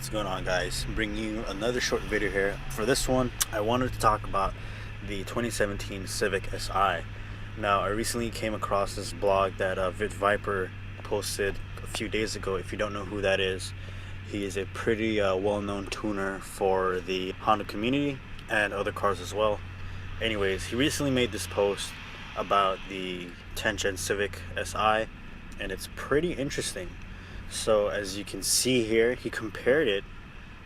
What's going on, guys? Bringing you another short video here. For this one, I wanted to talk about the 2017 Civic SI. Now, I recently came across this blog that Viper posted a few days ago. If you don't know who that is, he is a pretty well-known tuner for the Honda community and other cars as well. Anyways, he recently made this post about the 10th Gen Civic SI, and it's pretty interesting. So as you can see here, he compared it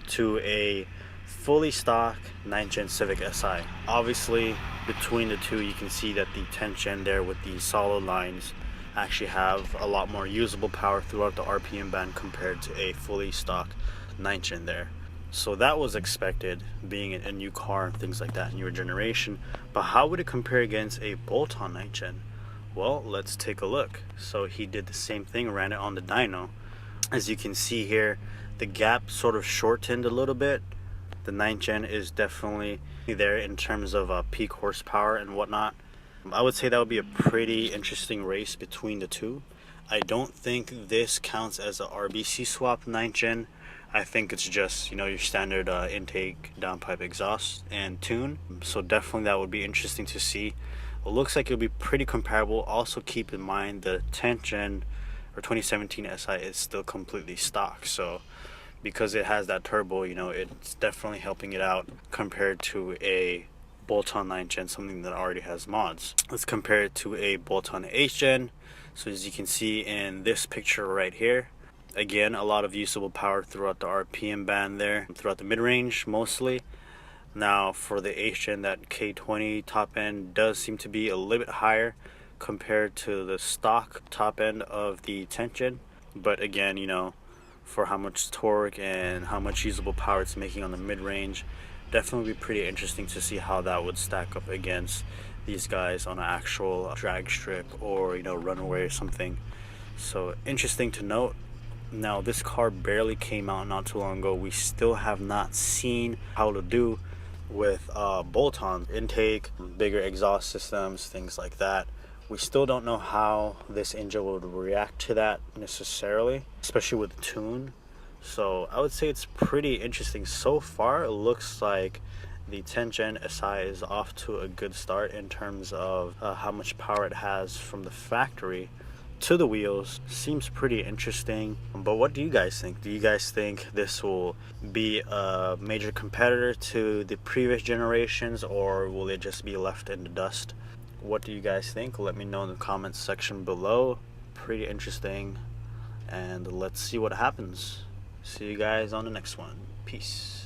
to a fully stock 9th Gen Civic SI. Obviously, between the two, you can see that the 10th Gen there with the solid lines actually have a lot more usable power throughout the RPM band compared to a fully stock 9th Gen there. So that was expected, being a new car and things like that, newer generation. But how would it compare against a bolt-on 9th Gen? Well, let's take a look. So he did the same thing, ran it on the dyno. As you can see here, the gap sort of shortened a little bit. The 9th Gen is definitely there in terms of peak horsepower and whatnot. I would say that would be a pretty interesting race between the two. I don't think this counts as a RBC swap 9th Gen. I think it's just, your standard intake, downpipe exhaust and tune. So definitely that would be interesting to see. It looks like it'll be pretty comparable. Also keep in mind the 10th Gen or 2017 SI is still completely stock, so because it has that turbo, it's definitely helping it out compared to a bolt-on 9th Gen, something that already has mods. Let's compare it to a bolt-on 8th Gen. So as you can see in this picture right here, again, a lot of usable power throughout the RPM band there, throughout the mid-range mostly. Now for the 8th Gen, that K20 top end does seem to be a little bit higher compared to the stock top end of the 10th Gen, but again, for how much torque and how much usable power it's making on the mid-range, definitely be pretty interesting to see how that would stack up against these guys on an actual drag strip or runaway or something. So interesting to note. Now this car barely came out not too long ago. We still have not seen how to do with bolt-on intake, bigger exhaust systems, things like that. We still don't know how this engine would react to that necessarily, especially with the tune. So I would say it's pretty interesting. So far, it looks like the 10th Gen SI is off to a good start in terms of how much power it has from the factory to the wheels. Seems pretty interesting. But what do you guys think? Do you guys think this will be a major competitor to the previous generations, or will it just be left in the dust? What do you guys think? Let me know in the comments section below. Pretty interesting, and let's see what happens. See you guys on the next one. Peace.